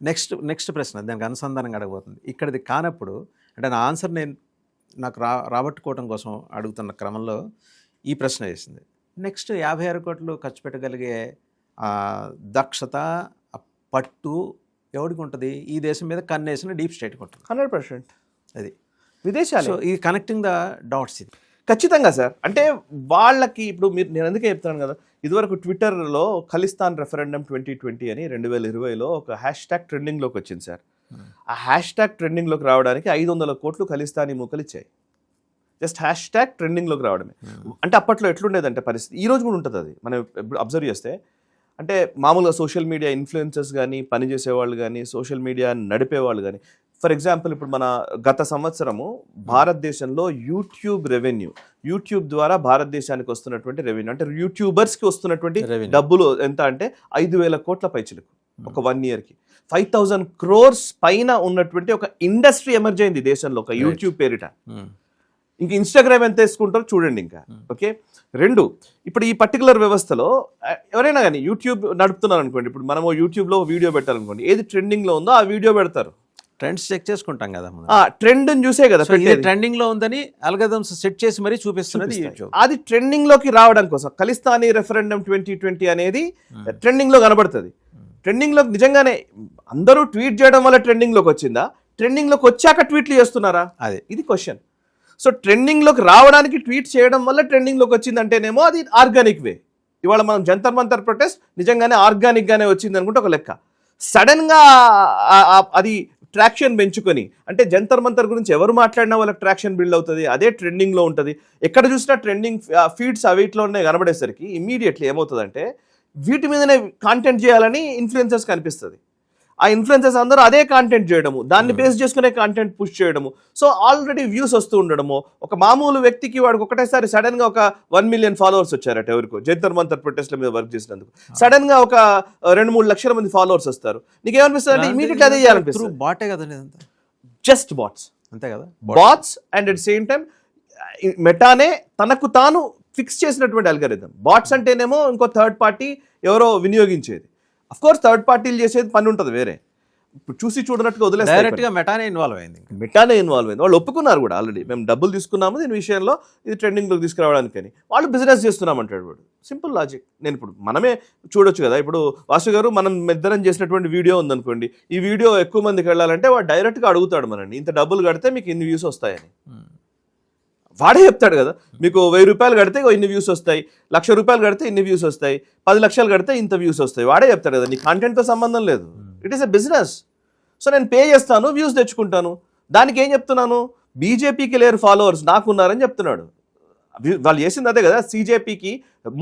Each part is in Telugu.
నెక్స్ట్ ప్రశ్న దానికి అనుసంధానంగా అడగబోతుంది. ఇక్కడిది కానప్పుడు అంటే నా ఆన్సర్ నేను నాకు రాబట్టుకోవడం కోసం అడుగుతున్న క్రమంలో ఈ ప్రశ్న వేసింది. నెక్స్ట్ 56 కోట్లు ఖర్చు పెట్టగలిగే దక్షత, పట్టు ఎవరికి ఉంటుంది? ఈ దేశం మీద కన్నేసిన డీప్ స్టేట్కి ఉంటుంది 100%. అది విదేశాలు. సో ఇది కనెక్టింగ్ ద డాట్స్. ఇది ఖచ్చితంగా సార్. అంటే వాళ్ళకి ఇప్పుడు నేను అందుకే చెప్తాను కదా, ఇదివరకు ట్విట్టర్లో ఖలిస్తాన్ రెఫరెండం 2020 అని 2020లో ఒక హ్యాష్ ట్యాగ్ ట్రెండింగ్లోకి వచ్చింది సార్. ఆ హ్యాష్ ట్యాగ్ ట్రెండింగ్లోకి రావడానికి 500 కోట్లు ఖలిస్తానీ మూకలు ఇచ్చాయి. జస్ట్ హ్యాష్ ట్యాగ్ ట్రెండింగ్లోకి రావడమే. అంటే అప్పట్లో ఎట్లుండేదంటే పరిస్థితి, ఈ రోజు కూడా ఉంటుంది అది. మనం అబ్జర్వ్ చేస్తే అంటే మామూలుగా సోషల్ మీడియా ఇన్ఫ్లుయెన్సర్స్ కానీ, పనిచేసేవాళ్ళు కానీ, సోషల్ మీడియా నడిపేవాళ్ళు కానీ, ఫర్ ఎగ్జాంపుల్ ఇప్పుడు మన గత సంవత్సరము భారతదేశంలో యూట్యూబ్ ద్వారా భారతదేశానికి వస్తున్నటువంటి రెవెన్యూ, అంటే యూట్యూబర్స్కి వస్తున్నటువంటి డబ్బులు ఎంత అంటే 5,000 కోట్ల పైచిలకు ఒక 1 yearకి. 5,000 crores పైన ఉన్నటువంటి ఒక ఇండస్ట్రీ ఎమర్జ్ అయింది దేశంలో, ఒక యూట్యూబ్ పేరిట. ఇంక ఇన్స్టాగ్రామ్ ఎంత వేసుకుంటారో చూడండి ఇంకా. ఓకే, 2 ఇప్పుడు ఈ పర్టికులర్ వ్యవస్థలో ఎవరైనా కానీ యూట్యూబ్ నడుపుతున్నారు అనుకోండి, ఇప్పుడు మనము యూట్యూబ్లో వీడియో పెట్టాలనుకోండి, ఏది ట్రెండింగ్లో ఉందో ఆ వీడియో పెడతారు. ట్రెండ్స్ చెక్ చేసుకుంటాం కదా, ట్రెండ్ చూసే కదా ట్రెండింగ్ లో ఉందని అల్గోరిథమ్స్ సెట్ చేసి మరీ చూపిస్తున్నది యూట్యూబ్. అది ట్రెండింగ్ లోకి రావడం కోసం ఖలిస్తానీ రెఫరెండం 2020 అనేది ట్రెండింగ్ లో కనబడుతుంది. ట్రెండింగ్ లో నిజంగానే అందరూ ట్వీట్ చేయడం వల్ల ట్రెండింగ్ లోకి వచ్చిందా, ట్రెండింగ్ లోకి వచ్చాక ట్వీట్లు చేస్తున్నారా, అదే ఇది క్వశ్చన్. సో ట్రెండింగ్ లోకి రావడానికి ట్వీట్ చేయడం వల్ల ట్రెండింగ్ లోకి వచ్చిందంటేనేమో అది ఆర్గానిక్ వే. ఇవాళ మనం జంతర్ మంతర్ ప్రొటెస్ట్ నిజంగానే ఆర్గానిక్ గానే వచ్చింది అనుకుంటే ఒక లెక్క. సడన్ గా అది ట్రాక్షన్ పెంచుకొని, అంటే జంతర్ మంతర్ గురించి ఎవరు మాట్లాడినా వాళ్ళకి ట్రాక్షన్ బిల్డ్ అవుతుంది, అదే ట్రెండింగ్లో ఉంటుంది. ఎక్కడ చూసినా ట్రెండింగ్ ఫీడ్స్ వీటిలోనే కనబడేసరికి ఇమ్మీడియట్లీ ఏమవుతుందంటే వీటి మీదనే కాంటెంట్ చేయాలని ఇన్ఫ్లుయెన్సర్స్ కనిపిస్తుంది. ఆ ఇన్ఫ్లుయెన్సర్స్ అందరూ అదే కాంటెంట్ చేయడము, దాన్ని బేస్ చేసుకునే కాంటెంట్ పుష్ చేయడము. సో ఆల్రెడీ వ్యూస్ వస్తూ ఉండడము. ఒక మామూలు వ్యక్తికి వాడికి ఒకటేసారి సడన్ గా ఒక 1 million ఫాలోవర్స్ వచ్చారట ఎవరికో జంతర్ మంతర్ ప్రొటెస్ట్ల మీద వర్క్ చేసినందుకు. సడన్ గా ఒక 2-3 లక్షల మంది ఫాలోవర్స్ వస్తారు. నీకేమనిపిస్తుంది అంటే ఇమీడియట్లీ అదే చేయాలనిపిస్తుంది. బాటే కదా, జస్ట్ బాట్స్, అంతే కదా, bots. And at same time మెటానే తనకు తాను ఫిక్స్ చేసినటువంటి అల్గోరిథం. బాట్స్ అంటేనేమో ఇంకో థర్డ్ పార్టీ ఎవరో వినియోగించేది. అఫ్ కోర్స్ థర్డ్ పార్టీలు చేసేది పని ఉంటుంది వేరే, ఇప్పుడు చూసి చూడనట్టుగా వదిలేస్తారు. డైరెక్ట్ గా మెటానే ఇన్వాల్వ్ అయింది. వాళ్ళు ఒప్పుకున్నారు కూడా ఆల్రెడీ, మేము డబ్బులు తీసుకున్నాము దీని విషయంలో, ఇది ట్రెండింగ్లోకి తీసుకురావడానికని. వాళ్ళు బిజినెస్ చేస్తున్నామంటాడు వాడు. Simple logic. నేను ఇప్పుడు మనమే చూడొచ్చు కదా, ఇప్పుడు వాసు గారు మనం ఇద్దరం చేసినటువంటి వీడియో ఉందనుకోండి, ఈ వీడియో ఎక్కువ మందికి వెళ్ళాలంటే వాడు డైరెక్ట్గా అడుగుతాడు మనని, ఇంత డబ్బులు కడితే మీకు ఇన్ని వ్యూస్ వస్తాయని. వాడే చెప్తాడు కదా, మీకు 1000 రూపాయలు కడితే ఇన్ని వ్యూస్ వస్తాయి, 1,00,000 రూపాయలు కడితే ఇన్ని వ్యూస్ వస్తాయి, 10 లక్షలు కడితే ఇంత వ్యూస్ వస్తాయి. వాడే చెప్తాడు కదా, నీ కంటెంట్తో సంబంధం లేదు. It is a business. So నేను పే చేస్తాను, వ్యూస్ తెచ్చుకుంటాను. దానికి ఏం చెప్తున్నాను, బీజేపీకి లేరు ఫాలోవర్స్, నాకున్నారని చెప్తున్నాడు. వాళ్ళు చేసింది అదే కదా. CJPకి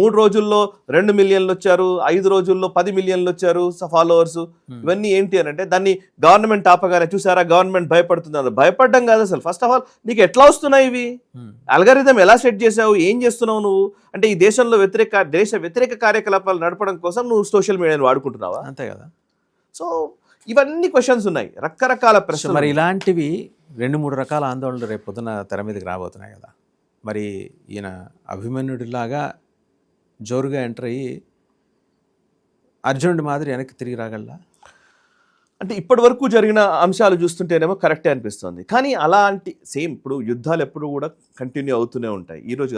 3 రోజుల్లో 2 మిలియన్లు వచ్చారు, 5 రోజుల్లో 10 మిలియన్లు వచ్చారు ఫాలోవర్స్. ఇవన్నీ ఏంటి అని అంటే దాన్ని గవర్నమెంట్ ఆపగానే చూసారా గవర్నమెంట్ భయపడుతున్నారు. భయపడడం కాదు అసలు. ఫస్ట్ ఆఫ్ ఆల్ నీకు ఎట్లా వస్తున్నాయి ఇవి, అల్గోరిథం ఎలా సెట్ చేసావు, ఏం చేస్తున్నావు నువ్వు, అంటే ఈ దేశంలో దేశ వ్యతిరేక కార్యకలాపాలు నడపడం కోసం నువ్వు సోషల్ మీడియాని వాడుకుంటున్నావా, అంతే కదా. సో ఇవన్నీ క్వశ్చన్స్ ఉన్నాయి, రకరకాల ప్రశ్నలు. మరి ఇలాంటివి 2-3 రకాల ఆందోళనలు రేపు పొద్దున తెర మీదకి రాబోతున్నాయి కదా. మరి ఈయన అభిమన్యుడిలాగా జోరుగా ఎంటర్ అయ్యి అర్జునుడి మాదిరి వెనక్కి తిరిగి రాగలరా అంటే ఇప్పటి వరకు జరిగిన అంశాలు చూస్తుంటేనేమో కరెక్టే అనిపిస్తుంది. కానీ అలాంటి సేమ్ ఇప్పుడు యుద్ధాలు ఎప్పుడు కూడా కంటిన్యూ అవుతూనే ఉంటాయి. ఈరోజు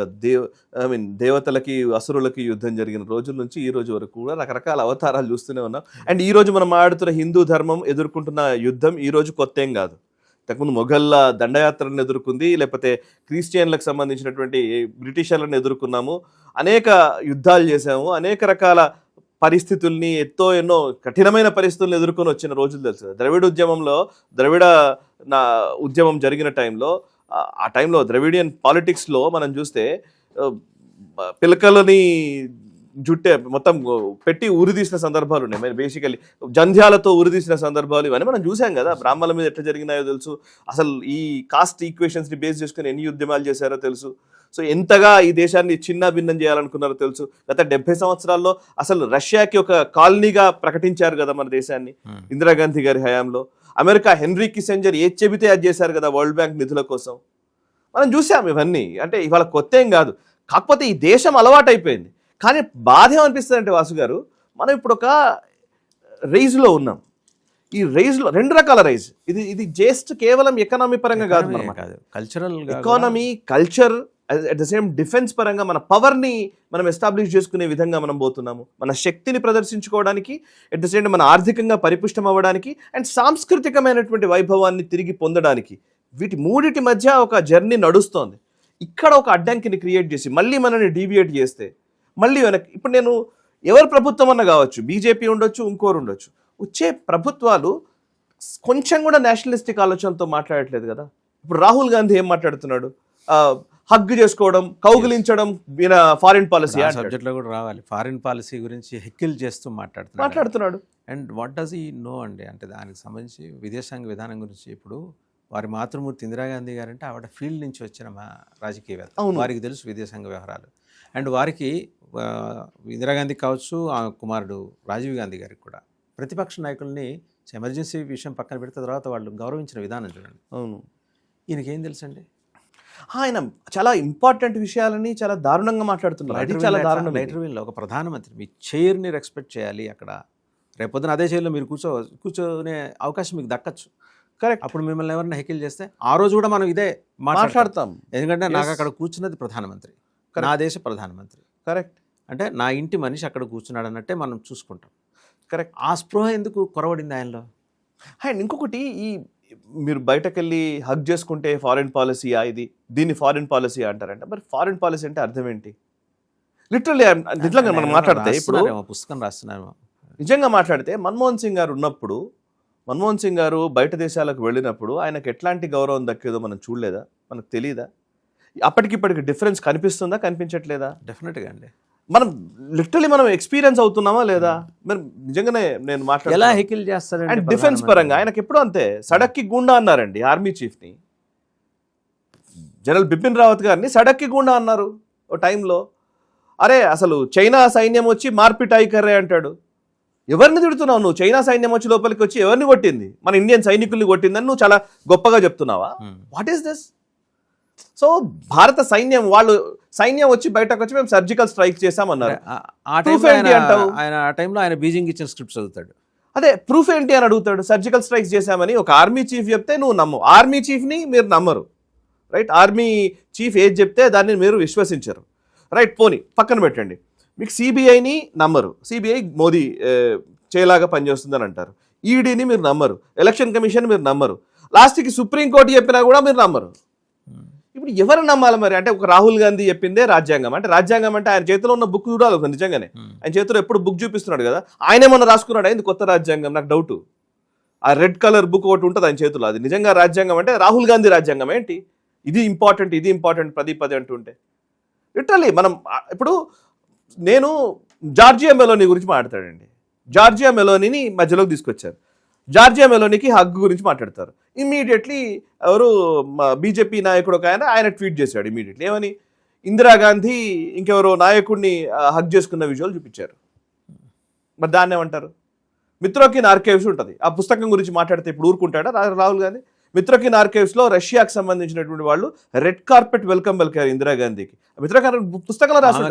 దేవతలకి అసురులకి యుద్ధం జరిగిన రోజుల నుంచి ఈ రోజు వరకు కూడా రకరకాల అవతారాలు చూస్తూనే ఉన్నాం. అండ్ ఈ రోజు మనం ఆడుతున్న హిందూ ధర్మం ఎదుర్కొంటున్న యుద్ధం ఈ రోజు కొత్త ఏం కాదు. ఇంతకుముందు మొఘళ్ళ దండయాత్రలను ఎదుర్కొంది, లేకపోతే క్రిస్టియన్లకు సంబంధించినటువంటి బ్రిటిషర్లను ఎదుర్కొన్నాము, అనేక యుద్ధాలు చేసాము, అనేక రకాల పరిస్థితుల్ని ఎన్నో కఠినమైన పరిస్థితులను ఎదుర్కొని వచ్చిన రోజులు తెలుసు. ద్రవిడ ఉద్యమం జరిగిన టైంలో, ఆ టైంలో ద్రవిడియన్ పాలిటిక్స్లో మనం చూస్తే పిలకలని జుట్టే మొత్తం పెట్టి ఉరిదీసిన సందర్భాలు ఉన్నాయి. బేసికలీ జంధ్యాలతో ఉరిదీసిన సందర్భాలు ఇవన్నీ మనం చూసాం కదా. బ్రాహ్మణుల మీద ఎట్లా జరిగినాయో తెలుసు. అసలు ఈ కాస్ట్ ఈక్వేషన్స్ని బేస్ చేసుకుని ఎన్ని ఉద్యమాలు చేశారో తెలుసు. సో ఎంతగా ఈ దేశాన్ని చిన్న భిన్నం చేయాలనుకున్నారో తెలుసు. గత 70 సంవత్సరాల్లో అసలు రష్యాకి ఒక కాలనీగా ప్రకటించారు కదా మన దేశాన్ని ఇందిరాగాంధీ గారి హయాంలో. అమెరికా హెన్రీ కిసెంజర్ ఏది చెబితే అది చేశారు కదా వరల్డ్ బ్యాంక్ నిధుల కోసం. మనం చూసాం ఇవన్నీ. అంటే ఇవాళ కొత్త ఏం కాదు. కాకపోతే ఈ దేశం అలవాటైపోయింది. కానీ బాధ ఏమనిపిస్తుంది అంటే వాసు గారు, మనం ఇప్పుడు ఒక రేజ్లో ఉన్నాం. ఈ రైజ్ లో 2 రకాల రైజ్. ఇది జస్ట్ కేవలం ఎకనామీ పరంగా కాదు, Economy కాదు, cultural economy, culture, at the same defence పరంగా మన పవర్ని మనం ఎస్టాబ్లిష్ చేసుకునే విధంగా మనం పోతున్నాము. మన శక్తిని ప్రదర్శించుకోవడానికి, అట్ ద సేమ్ మన ఆర్థికంగా పరిపుష్టం అవ్వడానికి అండ్ సాంస్కృతికమైనటువంటి వైభవాన్ని తిరిగి పొందడానికి, వీటి మూడిటి మధ్య ఒక జర్నీ నడుస్తోంది. ఇక్కడ ఒక అడ్డంకిని క్రియేట్ చేసి మళ్ళీ మనల్ని డీవియేట్ చేస్తే మళ్ళీ వెనక్కి. ఇప్పుడు నేను ఎవరు ప్రభుత్వం అన్న కావచ్చు, బీజేపీ ఉండొచ్చు, ఇంకోరు ఉండొచ్చు, వచ్చే ప్రభుత్వాలు కొంచెం కూడా నేషనలిస్టిక్ ఆలోచనలతో మాట్లాడట్లేదు కదా. ఇప్పుడు రాహుల్ గాంధీ ఏం మాట్లాడుతున్నాడు? హగ్ చేసుకోవడం, కౌగిలించడం ఫారిన్ పాలసీ సబ్జెక్ట్లో కూడా రావాలి. ఫారిన్ పాలసీ గురించి హెక్కిల్ చేస్తూ మాట్లాడుతున్నాడు. And what does he no అండి, అంటే దానికి సంబంధించి విదేశాంగ విధానం గురించి ఇప్పుడు వారి మాతృమూర్తి ఇందిరాగాంధీ గారంటే ఆవిడ ఫీల్డ్ నుంచి వచ్చిన మా రాజకీయవేత్త, వారికి తెలుసు విదేశాంగ వ్యవహారాలు. అండ్ వారికి ఇందిరాగాంధీ కావచ్చు, ఆ కుమారుడు రాజీవ్ గాంధీ గారికి కూడా ప్రతిపక్ష నాయకుల్ని ఎమర్జెన్సీ విషయం పక్కన పెడితే తర్వాత వాళ్ళు గౌరవించిన విధానం చూడండి. అవును, ఈయనకేం తెలుసండి? ఆయన చాలా ఇంపార్టెంట్ విషయాలని చాలా దారుణంగా మాట్లాడుతున్నారు. అది చాలా దారుణం. లైటర్ వీల్లో ఒక ప్రధానమంత్రి మీ చైర్ని రెస్పెక్ట్ చేయాలి. అక్కడ రేపొద్దున అదే చైర్లో మీరు కూర్చోనే అవకాశం మీకు దక్కచ్చు. కరెక్ట్. అప్పుడు మిమ్మల్ని ఎవరైనా హెకిల్ చేస్తే ఆ రోజు కూడా మనం ఇదే మాట్లాడతాం. ఎందుకంటే నాకు అక్కడ కూర్చున్నది ప్రధానమంత్రి, నా దేశ ప్రధానమంత్రి. కరెక్ట్. అంటే నా ఇంటి మనిషి అక్కడ కూర్చున్నాడు అన్నట్టే మనం చూసుకుంటాం. కరెక్ట్. ఆ స్పృహ ఎందుకు కొరవడింది ఆయనలో? అండ్ ఇంకొకటి, ఈ మీరు బయటకెళ్ళి హగ్ చేసుకుంటే ఫారిన్ పాలసీయా, దీన్ని ఫారిన్ పాలసీ అంటారంట. మరి ఫారిన్ పాలసీ అంటే అర్థం ఏంటి? లిటరల్లీ నిజంగా మనం మాట్లాడితే, ఇప్పుడు పుస్తకం రాస్తున్నాము, నిజంగా మాట్లాడితే మన్మోహన్ సింగ్ గారు ఉన్నప్పుడు, మన్మోహన్ సింగ్ గారు బయట దేశాలకు వెళ్ళినప్పుడు ఆయనకు ఎట్లాంటి గౌరవం దక్కేదో మనం చూడలేదా? మనకు తెలియదా? అప్పటికిప్పటికి డిఫరెన్స్ కనిపిస్తుందా, కనిపించట్లేదా? డెఫినెట్గా అండి. మనం లిటరలీ మనం ఎక్స్పీరియన్స్ అవుతున్నామా లేదా? మరి నిజంగానే నేను మాట్లాడు ఎలా హెకిల్ చేస్తాడు. అండ్ డిఫెన్స్ పరంగా ఆయనకు ఎప్పుడు అంతే, సడక్కి గూండా అన్నారండి ఆర్మీ చీఫ్ని. జనరల్ బిపిన్ రావత్ గారిని సడక్కి గూండా అన్నారు ఓ టైంలో. అరే అసలు చైనా సైన్యం వచ్చి మార్పిటాయి కర్రే అంటాడు. ఎవరిని తిడుతున్నావు నువ్వు? చైనా సైన్యం వచ్చి లోపలికి వచ్చి ఎవరిని కొట్టింది? మన ఇండియన్ సైనికుల్ని కొట్టిందని నువ్వు చాలా గొప్పగా చెప్తున్నావా? What is this? సో భారత సైన్యం, వాళ్ళు సైన్యం వచ్చి బయటకు వచ్చి మేము సర్జికల్ స్ట్రైక్ చేశామన్నారు. ఆయన ఆ టైంలో ఆయన బీజింగ్ ఇచ్చిన స్క్రిప్ట్ చదువుతాడు. అదే ప్రూఫ్ ఏంటి అని అడుగుతాడు. సర్జికల్ స్ట్రైక్స్ చేశామని ఒక ఆర్మీ చీఫ్ చెప్తే నువ్వు నమ్మవు. ఆర్మీ చీఫ్ని మీరు నమ్మరు, రైట్? ఆర్మీ చీఫ్ ఏది చెప్తే దాన్ని మీరు విశ్వసించరు, రైట్? పోనీ పక్కన పెట్టండి. మీకు సిబిఐని నమ్మరు, సిబిఐ మోదీ చేయలాగా పనిచేస్తుందని అంటారు. ఈడీని మీరు నమ్మరు, ఎలక్షన్ కమిషన్ మీరు నమ్మరు, లాస్ట్కి సుప్రీంకోర్టు చెప్పినా కూడా మీరు నమ్మరు. ఇప్పుడు ఎవరు నమ్మాలి మరి? అంటే ఒక రాహుల్ గాంధీ చెప్పిందే రాజ్యాంగం అంటే, రాజ్యాంగం అంటే ఆయన చేతిలో ఉన్న బుక్ చూడాలి నిజంగానే. ఆయన చేతిలో ఎప్పుడు బుక్ చూపిస్తున్నాడు కదా, ఆయన ఏమన్నా రాసుకున్నాడు అయింది కొత్త రాజ్యాంగం? నాకు డౌట్. ఆ రెడ్ కలర్ బుక్ ఒకటి ఉంటుంది ఆయన చేతిలో, అది నిజంగా రాజ్యాంగం అంటే రాహుల్ గాంధీ రాజ్యాంగం ఏంటి? ఇది ఇంపార్టెంట్ పదే అంటుంటే లిటరల్లీ మనం ఇప్పుడు నేను జార్జియా మెలోనీ గురించి మాట్లాడతాడండి. జార్జియా మెలోనీని మధ్యలోకి తీసుకొచ్చారు. జార్జియా మెలోనీకి హగ్ గురించి మాట్లాడతారు. ఇమ్మీడియట్లీ ఎవరు బీజేపీ నాయకుడు ఒక ఆయన ట్వీట్ చేశాడు ఇమీడియట్లీ. ఏమని? ఇందిరాగాంధీ ఇంకెవరో నాయకుడిని హగ్ చేసుకున్న విజువల్ చూపించారు. మరి దాన్ని ఏమంటారు? మిత్రోకిన్ ఆర్కైవ్స్ ఉంటుంది, ఆ పుస్తకం గురించి మాట్లాడితే ఇప్పుడు ఊరుకుంటాడా రాహుల్ గాంధీ? మిత్రోకిన్ ఆర్కైవ్స్లో రష్యాకి సంబంధించినటువంటి వాళ్ళు రెడ్ కార్పెట్ వెల్కమ్ పలికారు ఇందిరాగాంధీకి. మిత్రోకిన్ పుస్తకంలో రాసి